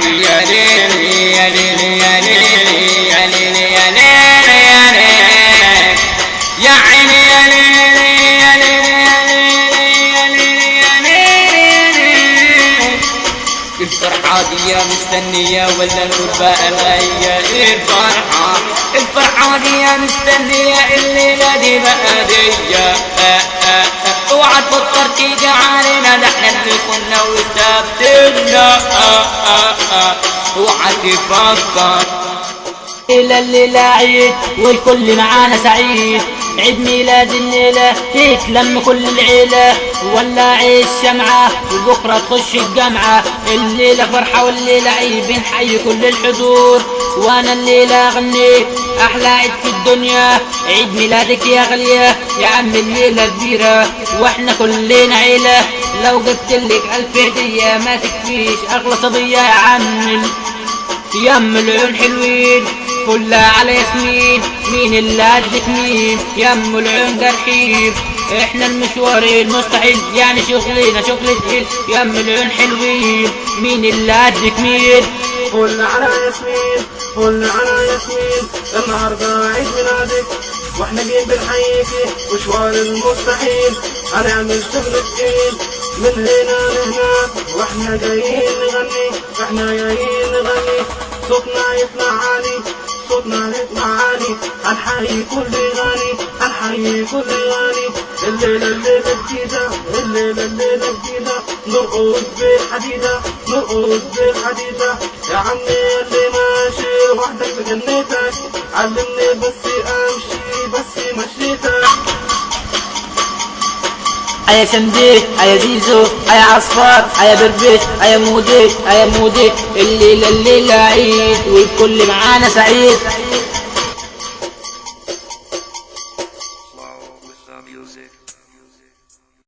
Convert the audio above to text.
يا ليلي يا ليلي يا ليلي يا ليلي يا ليلي يا ليلي يا عيني يا ليلي يا ليلي يا ليلي يا ليلي. الفرحة دي مستنية ولا الغربة الغية؟ الفرحة دي مستنية الليلة دي بقى دية. اوعى تفكر تيجي علينا، ده احنا اللي كنا وثابتنا. اوعى تفكر. الليلة عيد والكل معانا سعيد، عيد ميلاد الليلة تتلم كل العيلة، ولع الشمعة وبكرة تخش الجامعة. الليلة فرحة والليلة عيد، بنحيي كل الحضور. وانا الليلة اغني احلى عيد في الدنيا، عيد ميلادك يا غالية يا عم الليلة كبيرة، واحنا كلنا عيلة. لو جبتلك 1000 هدية ما تكفيش اغلى صبية يا عم. يا ام العيون حلوين فل على ياسمين، مين اللي قدك مين يا ام العيون جرحين. احنا المشوار المستحيل يعني شغلنا شغل تقيل. يا ام العيون حلوين مين اللي قدك مين. فل على ياسمين فل على ياسمين، النهارده عيد ميلادك واحنا جايين بنحييكي. مشوار المستحيل هنعمل شغل تقيل من هنا لهنا، واحنا جايين نغني احنا جايين نغني. صوتنا يطلع عالي صوتنا يطلع عالي، هنحيي كل غالي هنحيي كل غالي. الليلة جديدة الليلة جديدة، نرقص بالحديدة نرقص بالحديدة. يا عمي اللي ماشي وحدك بجنتك، علمني بس امشي بس مشيتك. يا شمدي يا زيزو يا عصفر يا بربش يا مودي يا مودي. الليلة عيد والكل معانا سعيد. Flow with the music.